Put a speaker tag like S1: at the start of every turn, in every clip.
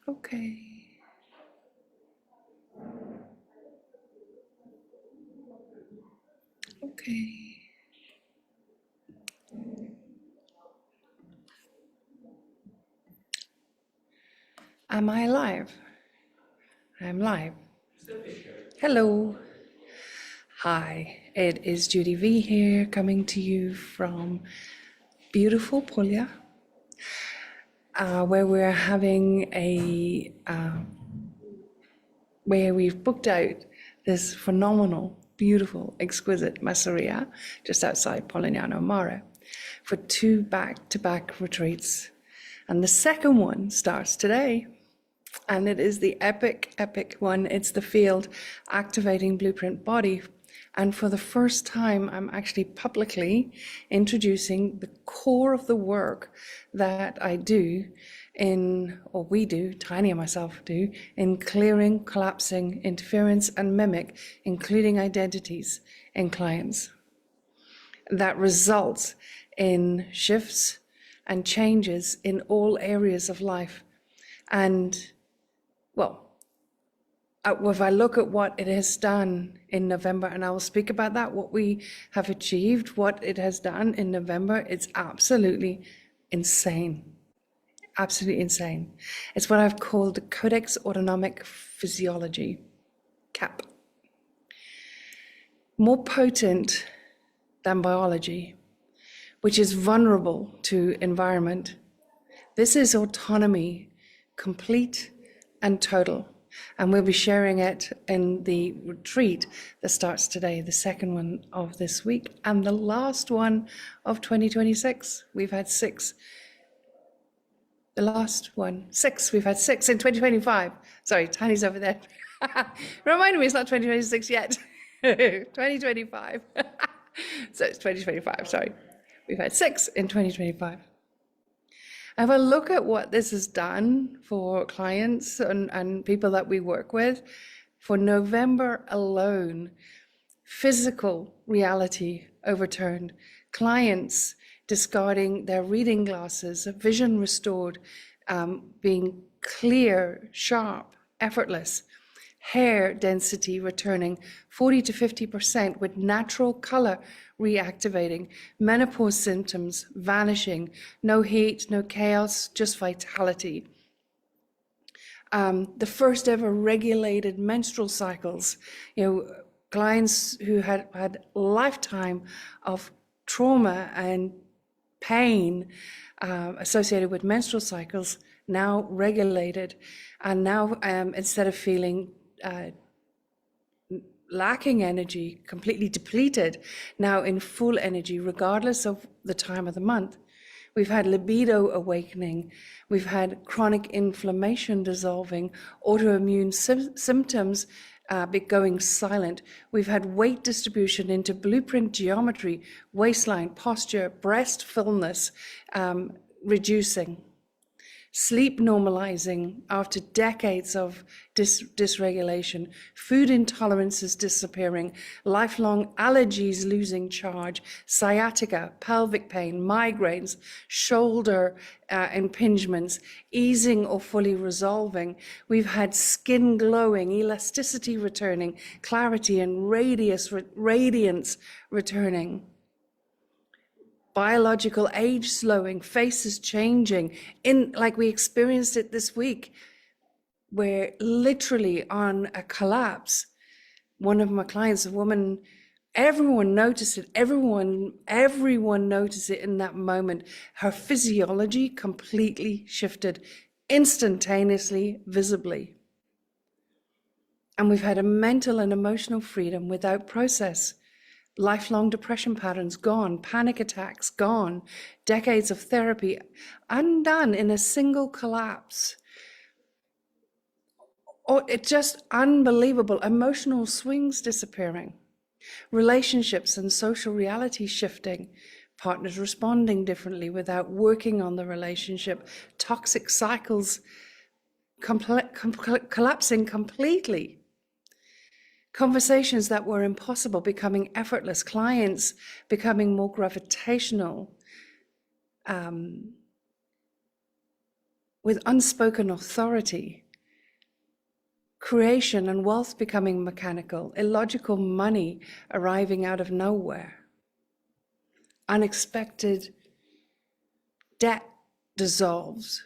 S1: Okay. Okay. Am I live? I'm live. Hello. Hi, it is Judy V here, coming to you from beautiful Puglia, where we're having where we've booked out this phenomenal, beautiful, exquisite masseria just outside Polignano Mare for 2 back-to-back retreats. And the second one starts today. And it is the epic one. It's the field activating blueprint body. And for the first time, I'm actually publicly introducing the core of the work that I do or we do, Tiny and myself do, in clearing, collapsing, interference, and mimic, including identities in clients. That results in shifts and changes in all areas of life. And well, if I look at what it has done in November, and I will speak about that, what we have achieved, what it has done in November, it's absolutely insane. Absolutely insane. It's what I've called the Codex Autonomic Physiology, CAP. More potent than biology, which is vulnerable to environment. This is autonomy, complete and total. And we'll be sharing it in the retreat that starts today, the second one of this week, and the last one of 2026. We've had 6. The last one, 6. We've had 6 in 2025. Sorry, Tiny's over there. Reminding me it's not 2026 yet. 2025. So it's 2025, sorry. We've had 6 in 2025. If I look at what this has done for clients and people that we work with, for November alone, physical reality overturned, clients discarding their reading glasses, vision restored, being clear, sharp, effortless, hair density returning 40 to 50% with natural color reactivating, menopause symptoms vanishing, no heat, no chaos, just vitality. The first ever regulated menstrual cycles, clients who had lifetime of trauma and pain associated with menstrual cycles, now regulated, and now instead of feeling lacking energy, completely depleted, now in full energy, regardless of the time of the month. We've had libido awakening. We've had chronic inflammation dissolving, autoimmune symptoms going silent. We've had weight distribution into blueprint geometry, waistline, posture, breast fullness reducing. Sleep normalizing after decades of dysregulation, food intolerances disappearing, lifelong allergies losing charge, sciatica, pelvic pain, migraines, shoulder impingements, easing or fully resolving. We've had skin glowing, elasticity returning, clarity and radiance returning. Biological age slowing, faces changing, like we experienced it this week, where literally on a collapse, one of my clients, a woman, everyone noticed it, everyone noticed it in that moment. Her physiology completely shifted instantaneously, visibly. And we've had a mental and emotional freedom without process. Lifelong depression patterns gone, panic attacks gone, decades of therapy undone in a single collapse. Oh, it's just unbelievable. Emotional swings disappearing, relationships and social reality shifting, partners responding differently without working on the relationship, toxic cycles collapsing completely. Conversations that were impossible becoming effortless, clients becoming more gravitational, with unspoken authority, creation and wealth becoming mechanical, illogical money arriving out of nowhere, unexpected debt dissolves,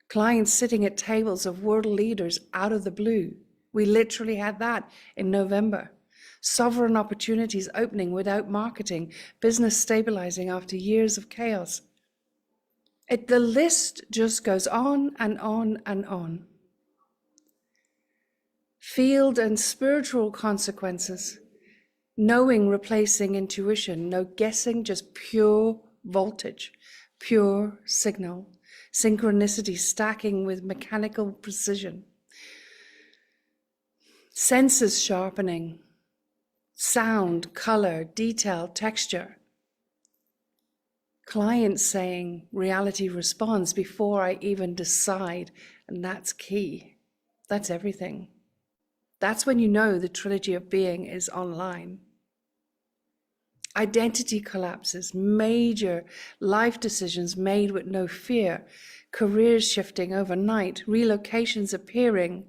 S1: clients sitting at tables of world leaders out of the blue. We literally had that in November. Sovereign opportunities opening without marketing, business stabilizing after years of chaos. The list just goes on and on and on. Field and spiritual consequences, knowing replacing intuition, no guessing, just pure voltage, pure signal, synchronicity stacking with mechanical precision, senses sharpening, sound, color, detail, texture. Clients saying reality responds before I even decide, and that's key. That's everything. That's when you know the trilogy of being is online. Identity collapses, major life decisions made with no fear, careers shifting overnight, relocations appearing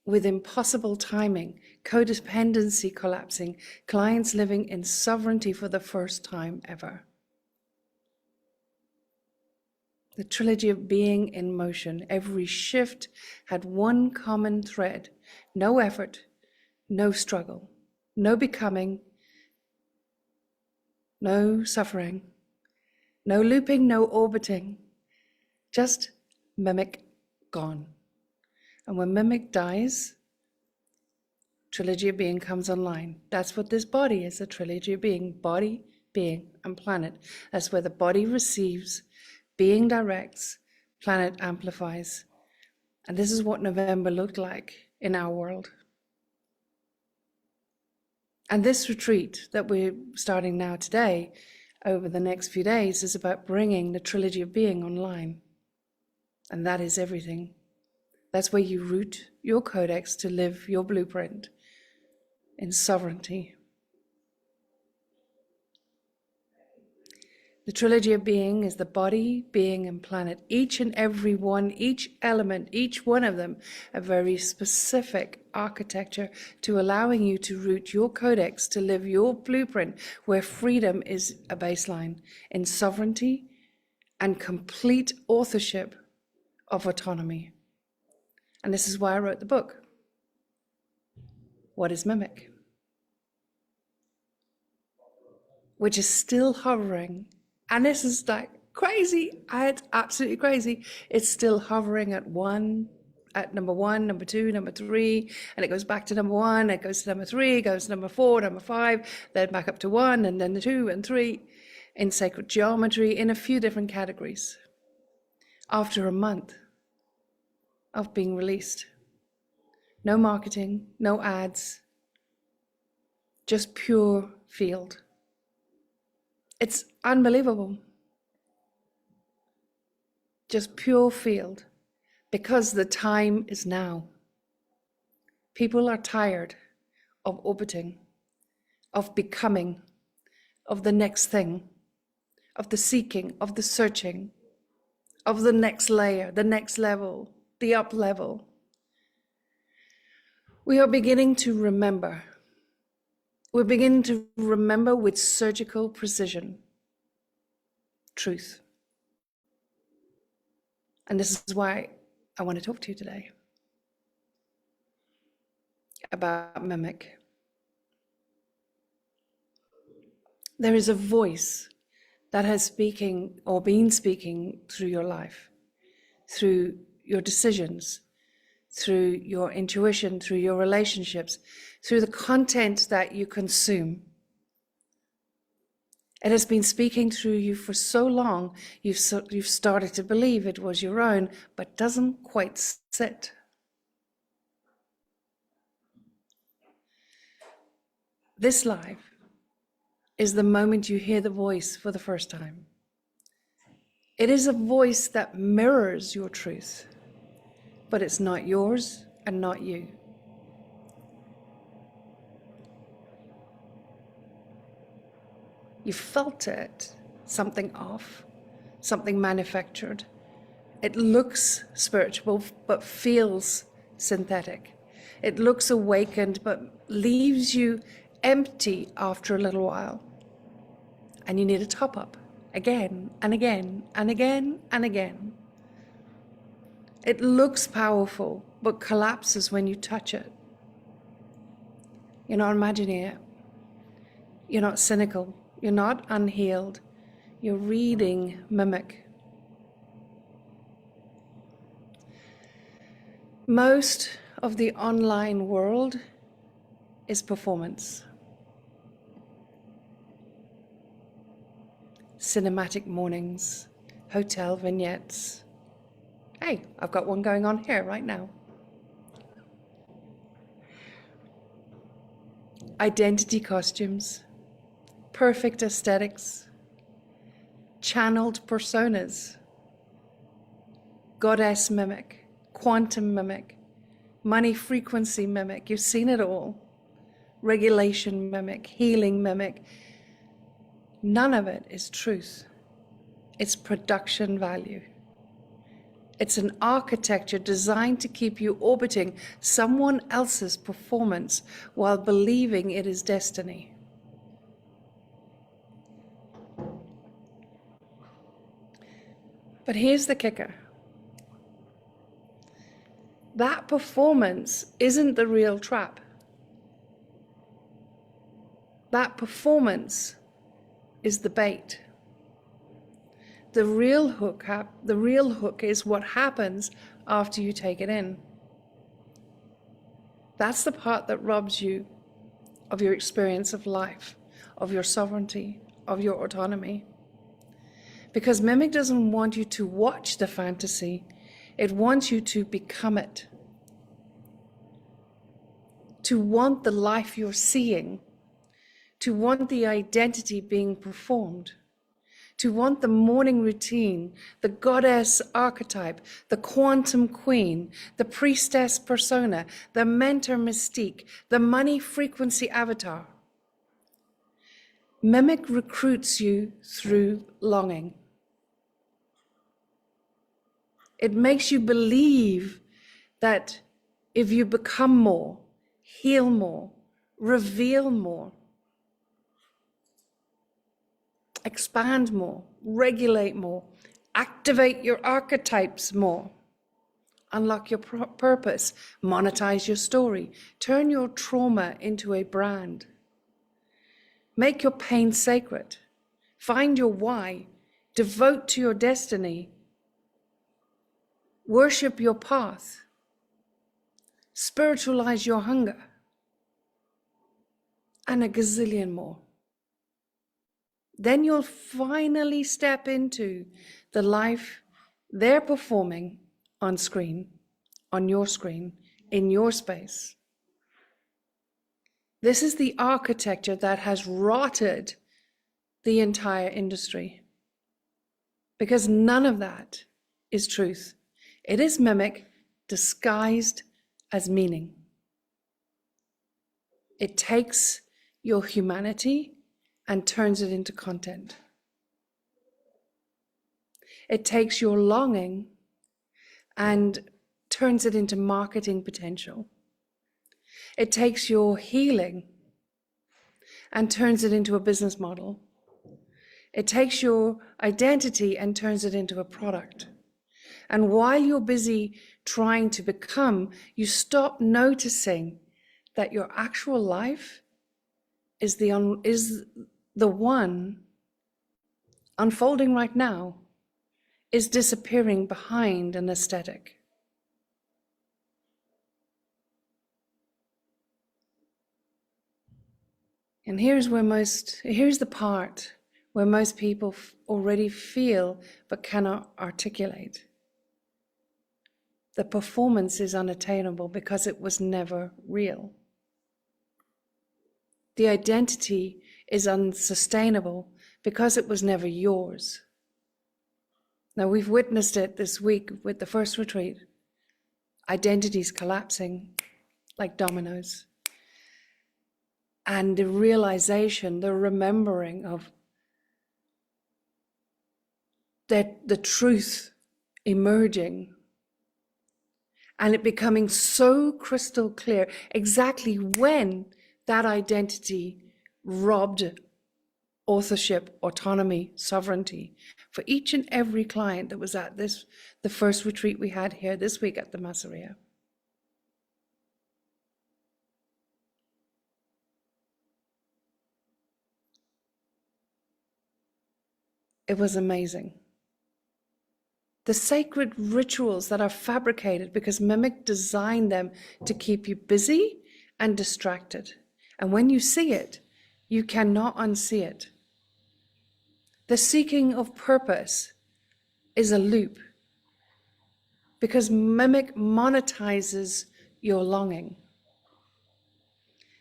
S1: with impossible timing, codependency collapsing, clients living in sovereignty for the first time ever. The trilogy of being in motion. Every shift had one common thread: no effort, no struggle, no becoming, no suffering, no looping, no orbiting, just mimic gone. And when mimic dies, trilogy of being comes online. That's what this body is, a trilogy of being: body, being, and planet. That's where the body receives, being directs, planet amplifies. And this is what November looked like in our world. And this retreat that we're starting now today, over the next few days, is about bringing the trilogy of being online. And that is everything. That's where you root your codex to live your blueprint in sovereignty. The trilogy of being is the body, being, and planet. Each and every one, each element, each one of them, a very specific architecture to allowing you to root your codex to live your blueprint, where freedom is a baseline in sovereignty and complete authorship of autonomy. And this is why I wrote the book. What is Mimic? Which is still hovering. And this is like crazy. It's absolutely crazy. It's still hovering at number one, number two, number three, and it goes back to number one, it goes to number three, it goes to number four, number five, then back up to one, and then the two and three in sacred geometry in a few different categories. After a month of being released. No marketing, no ads, just pure field. It's unbelievable. Just pure field, because the time is now. People are tired of orbiting, of becoming, of the next thing, of the seeking, of the searching, of the next layer, the next level, the up level. We are beginning to remember. We're beginning to remember with surgical precision truth. And this is why I want to talk to you today about Mimic. There is a voice that has speaking or been speaking through your life, through your decisions, through your intuition, through your relationships, through the content that you consume. It has been speaking through you for so long, you've started to believe it was your own, but doesn't quite sit. This life is the moment you hear the voice for the first time. It is a voice that mirrors your truth, but it's not yours and not you. You felt it, something off. something manufactured. It looks spiritual, but feels synthetic. It looks awakened, but leaves you empty after a little while. And you need a top up again and again and again and again. It looks powerful, but collapses when you touch it. You're not imagining it. You're not cynical. You're not unhealed. You're reading mimic. Most of the online world is performance. Cinematic mornings, hotel vignettes. Hey, I've got one going on here right now. Identity costumes, perfect aesthetics, channeled personas, goddess mimic, quantum mimic, money frequency mimic. You've seen it all. Regulation mimic, healing mimic. None of it is truth. It's production value. It's an architecture designed to keep you orbiting someone else's performance while believing it is destiny. But here's the kicker. That performance isn't the real trap. That performance is the bait. The real hook is what happens after you take it in. That's the part that robs you of your experience of life, of your sovereignty, of your autonomy. Because mimic doesn't want you to watch the fantasy, it wants you to become it. To want the life you're seeing, to want the identity being performed, to want the morning routine, the goddess archetype, the quantum queen, the priestess persona, the mentor mystique, the money frequency avatar. Mimic recruits you through longing. It makes you believe that if you become more, heal more, reveal more, expand more, regulate more, activate your archetypes more, unlock your purpose, monetize your story, turn your trauma into a brand, make your pain sacred, find your why, devote to your destiny, worship your path, spiritualize your hunger, and a gazillion more. Then you'll finally step into the life they're performing on screen, on your screen, in your space. This is the architecture that has rotted the entire industry, because none of that is truth. It is mimic disguised as meaning. It takes your humanity and turns it into content. It takes your longing and turns it into marketing potential. It takes your healing and turns it into a business model. It takes your identity and turns it into a product. And while you're busy trying to become, you stop noticing that your actual life is the one unfolding right now, is disappearing behind an aesthetic. And here's the part where most people already feel but cannot articulate. The performance is unattainable because it was never real. The identity is unsustainable because it was never yours. Now, we've witnessed it this week with the first retreat. Identities collapsing like dominoes. And the realization, the remembering of that the truth emerging and it becoming so crystal clear exactly when that identity robbed authorship, autonomy, sovereignty for each and every client that was at the first retreat we had here this week at the Masseria. It was amazing. The sacred rituals that are fabricated because Mimic designed them to keep you busy and distracted. And when you see it, you cannot unsee it. The seeking of purpose is a loop because Mimic monetizes your longing.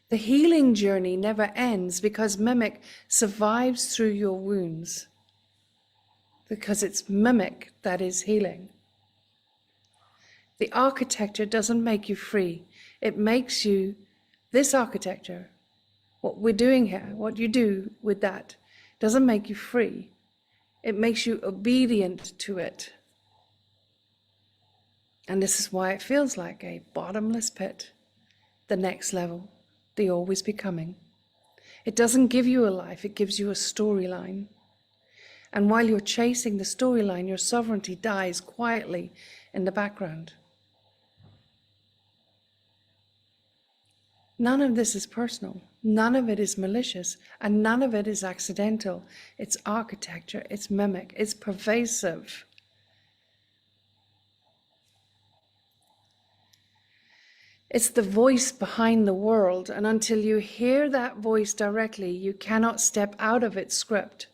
S1: The healing journey never ends because Mimic survives through your wounds, because it's Mimic that is healing. The architecture doesn't make you free. It makes you, this architecture, what we're doing here, what you do with that, doesn't make you free. It makes you obedient to it. And this is why it feels like a bottomless pit, the next level, the always becoming. It doesn't give you a life, it gives you a storyline. And while you're chasing the storyline, your sovereignty dies quietly in the background. None of this is personal. None of it is malicious. And none of it is accidental. It's architecture. It's Mimic. It's pervasive. It's the voice behind the world. And until you hear that voice directly, you cannot step out of its script.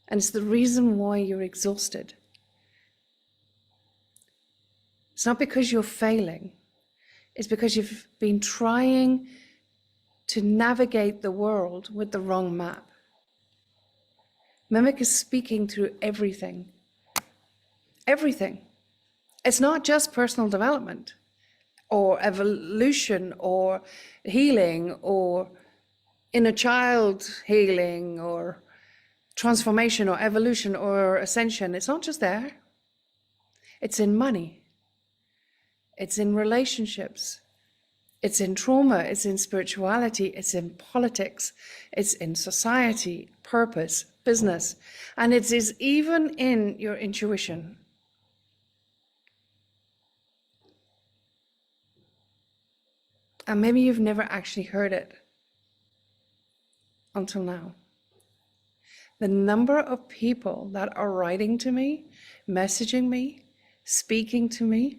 S1: And it's the reason why you're exhausted. It's not because you're failing. It's because you've been trying to navigate the world with the wrong map. Mimic is speaking through everything. Everything. It's not just personal development or evolution or healing or inner child healing or transformation or evolution or ascension. It's not just there. It's in money. It's in relationships. It's in trauma. It's in spirituality. It's in politics. It's in society, purpose, business. And it is even in your intuition. And maybe you've never actually heard it until now. The number of people that are writing to me, messaging me, speaking to me,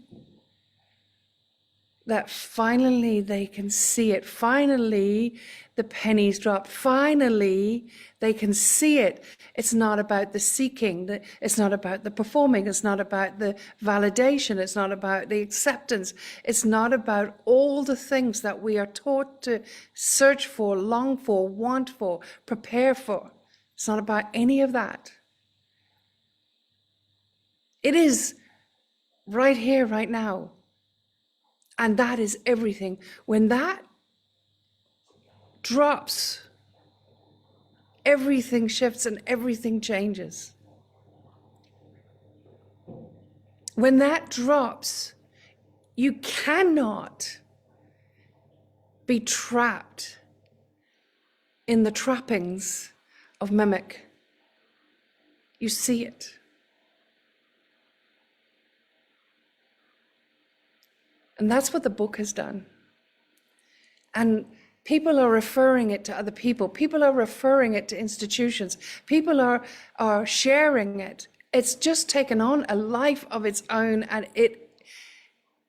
S1: that finally they can see it. Finally, the pennies drop. Finally, they can see it. It's not about the seeking. It's not about the performing. It's not about the validation. It's not about the acceptance. It's not about all the things that we are taught to search for, long for, want for, prepare for. It's not about any of that. It is right here, right now. And that is everything. When that drops, everything shifts and everything changes. When that drops, you cannot be trapped in the trappings of Mimic. You see it. And that's what the book has done. And people are referring it to other people. People are referring it to institutions. People are sharing it. It's just taken on a life of its own, and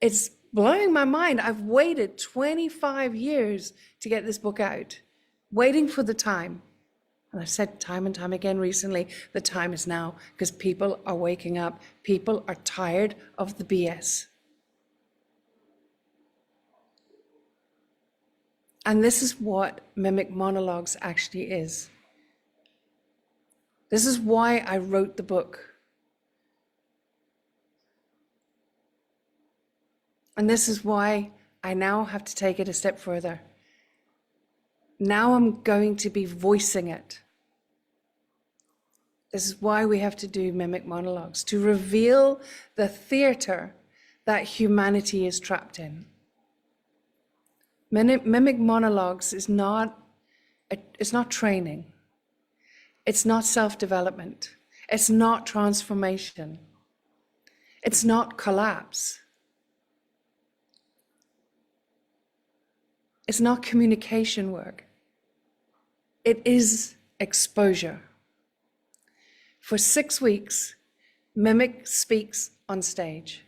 S1: it's blowing my mind. I've waited 25 years to get this book out, waiting for the time. And I've said time and time again recently, the time is now, because people are waking up. People are tired of the BS. And this is what Mimic Monologues actually is. This is why I wrote the book. And this is why I now have to take it a step further. Now I'm going to be voicing it. This is why we have to do mimic monologues, to reveal the theater that humanity is trapped in. Mimic monologues is not, it's not training. It's not self-development. It's not transformation. It's not collapse. It's not communication work. It is exposure. For 6 weeks, Mimic speaks on stage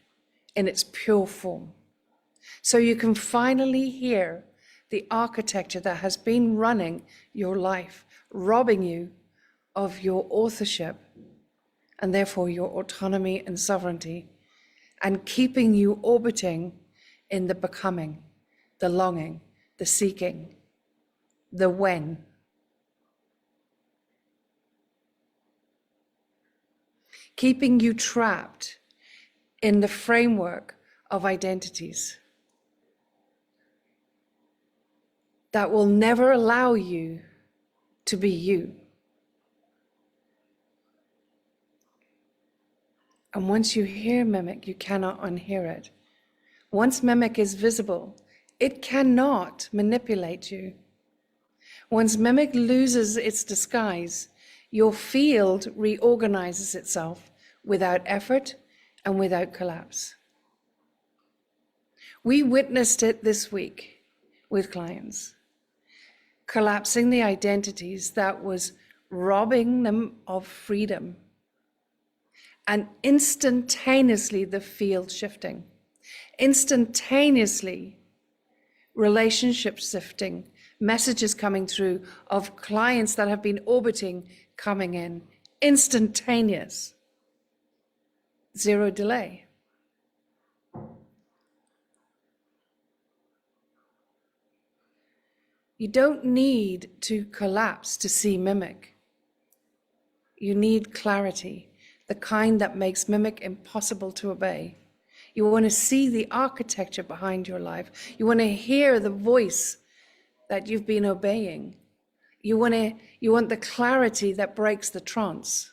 S1: in its pure form. So you can finally hear the architecture that has been running your life, robbing you of your authorship and therefore your autonomy and sovereignty, and keeping you orbiting in the becoming, the longing, the seeking, the when. Keeping you trapped in the framework of identities that will never allow you to be you. And once you hear Mimic, you cannot unhear it. Once Mimic is visible, it cannot manipulate you. Once Mimic loses its disguise, your field reorganizes itself without effort and without collapse. We witnessed it this week with clients, collapsing the identities that was robbing them of freedom, and instantaneously the field shifting, instantaneously relationship shifting, messages coming through of clients that have been orbiting coming in, instantaneous, zero delay. You don't need to collapse to see Mimic. You need clarity, the kind that makes Mimic impossible to obey. You want to see the architecture behind your life. You want to hear the voice that you've been obeying. You want the clarity that breaks the trance,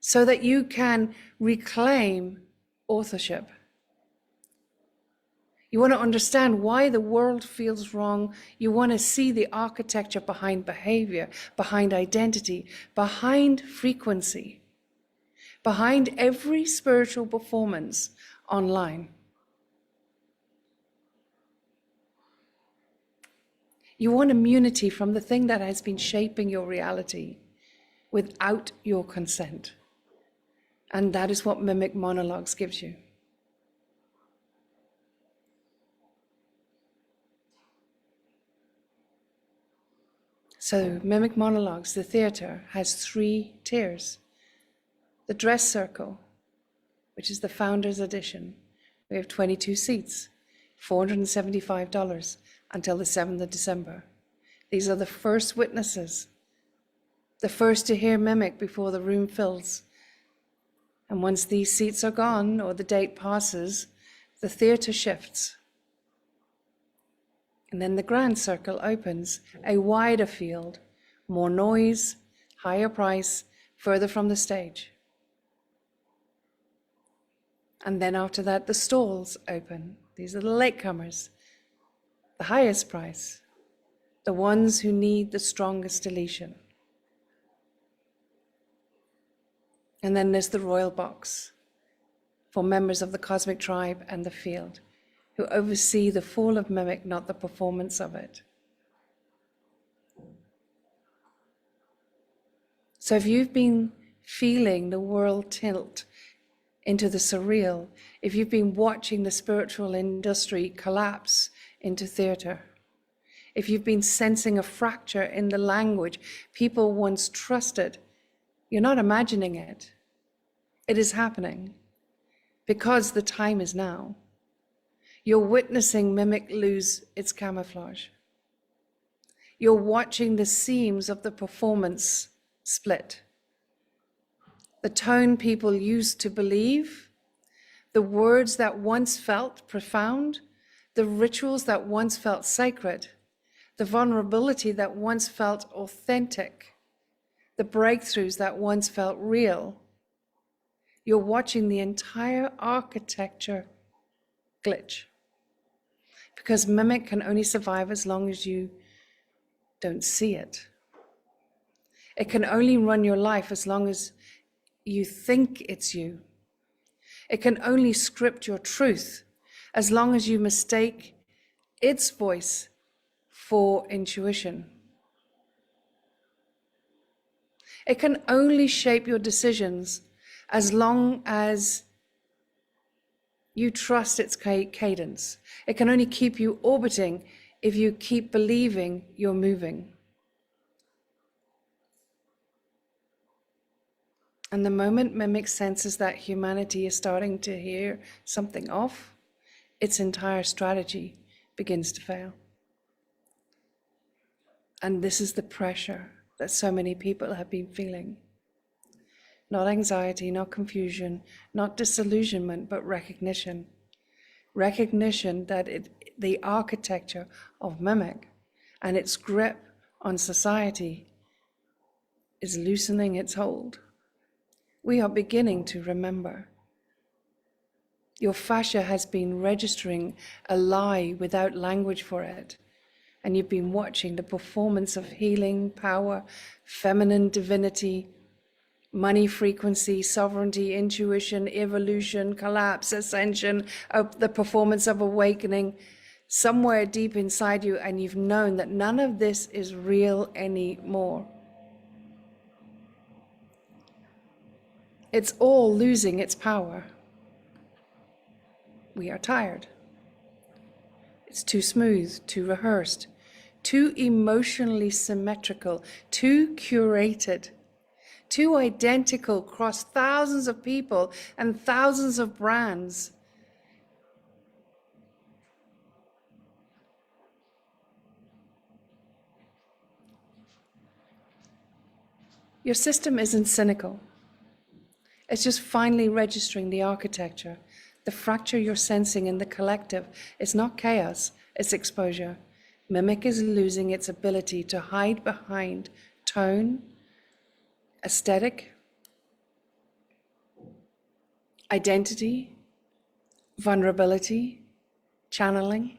S1: so that you can reclaim authorship. You want to understand why the world feels wrong. You want to see the architecture behind behavior, behind identity, behind frequency, behind every spiritual performance online. You want immunity from the thing that has been shaping your reality without your consent. And that is what Mimic Monologues gives you. So Mimic Monologues, the theater, has 3 tiers. The dress circle, which is the founder's edition. We have 22 seats, $475 until the 7th of December. These are the first witnesses, the first to hear Mimic before the room fills. And once these seats are gone or the date passes, the theater shifts. And then the grand circle opens, a wider field, more noise, higher price, further from the stage. And then after that, the stalls open. These are the latecomers, the highest price, the ones who need the strongest deletion. And then there's the royal box for members of the cosmic tribe and the field, who oversee the fall of Mimic, not the performance of it. So if you've been feeling the world tilt into the surreal, if you've been watching the spiritual industry collapse into theater, if you've been sensing a fracture in the language people once trusted, you're not imagining it. It is happening because the time is now. You're witnessing Mimic lose its camouflage. You're watching the seams of the performance split. The tone people used to believe, the words that once felt profound, the rituals that once felt sacred, the vulnerability that once felt authentic, the breakthroughs that once felt real. You're watching the entire architecture glitch. Because mimic can only survive as long as you don't see it. It can only run your life as long as you think it's you. It can only script your truth as long as you mistake its voice for intuition. It can only shape your decisions as long as you trust its cadence. It can only keep you orbiting if you keep believing you're moving. And the moment mimic senses that humanity is starting to hear something off, its entire strategy begins to fail. And this is the pressure that so many people have been feeling. Not anxiety, not confusion, not disillusionment, but recognition. Recognition that the architecture of mimic and its grip on society is loosening its hold. We are beginning to remember. Your fascia has been registering a lie without language for it. And you've been watching the performance of healing, power, feminine divinity, money frequency, sovereignty, intuition, evolution, collapse, ascension, the performance of awakening somewhere deep inside you, and you've known that none of this is real anymore. It's all losing its power. We are tired. It's too smooth, too rehearsed, too emotionally symmetrical, too curated, too identical across thousands of people and thousands of brands. Your system isn't cynical. It's just finally registering the architecture. The fracture you're sensing in the collective is not chaos, it's exposure. Mimic is losing its ability to hide behind tone, aesthetic, identity, vulnerability, channeling,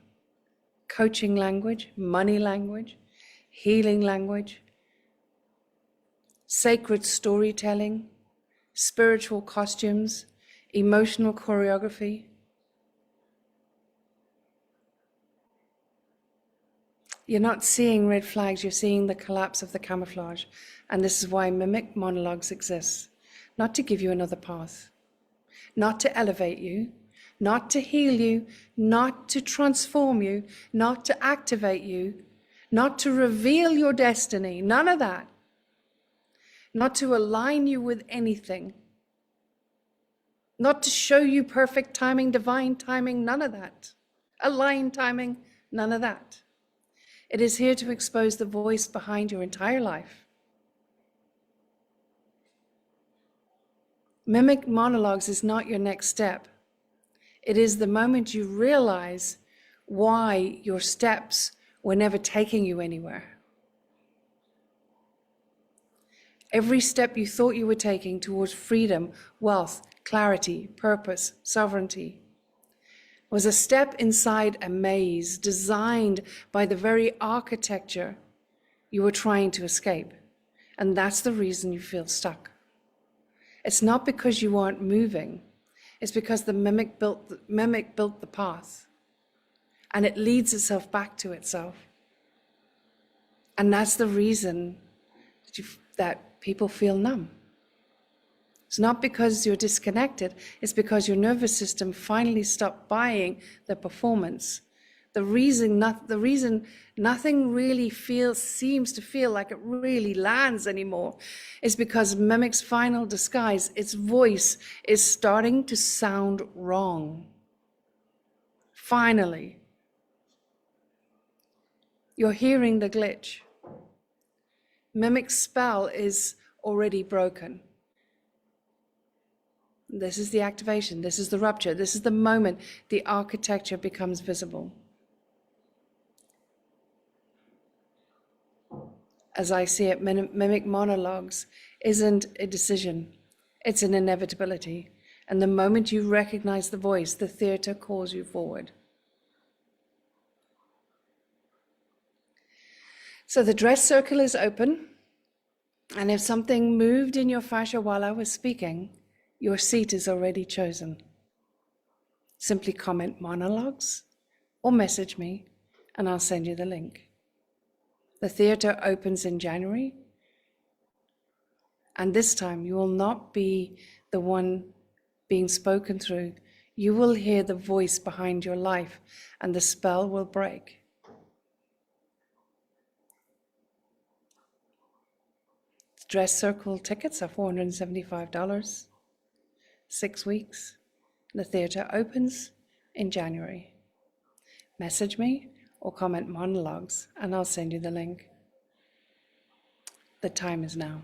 S1: coaching language, money language, healing language, sacred storytelling, spiritual costumes, emotional choreography. You're not seeing red flags, you're seeing the collapse of the camouflage. And this is why mimic monologues exist. Not to give you another path, not to elevate you, not to heal you, not to transform you, not to activate you, not to reveal your destiny, none of that. Not to align you with anything. Not to show you perfect timing, divine timing, none of that. Aligned timing, none of that. It is here to expose the voice behind your entire life. Mimic monologues is not your next step. It is the moment you realize why your steps were never taking you anywhere. Every step you thought you were taking towards freedom, wealth, clarity, purpose, sovereignty was a step inside a maze designed by the very architecture you were trying to escape. And that's the reason you feel stuck. It's not because you aren't moving. It's because the mimic built the path. And it leads itself back to itself. And that's the reason that people feel numb. It's not because you're disconnected, it's because your nervous system finally stopped buying the performance. The reason nothing really seems to feel like it really lands anymore is because mimic's final disguise, its voice, is starting to sound wrong. Finally. You're hearing the glitch. Mimic's spell is already broken. This is the activation, this is the rupture, this is the moment the architecture becomes visible. as I see it, mimic monologues isn't a decision, it's an inevitability. And the moment you recognize the voice, the theater calls you forward. So the dress circle is open. And if something moved in your fascia while I was speaking, your seat is already chosen. Simply comment monologues or message me, and I'll send you the link. The theater opens in January, and this time you will not be the one being spoken through. You will hear the voice behind your life, and the spell will break. Dress circle tickets are $475, 6 weeks. The theater opens in January. Message me or comment monologues, and I'll send you the link. The time is now.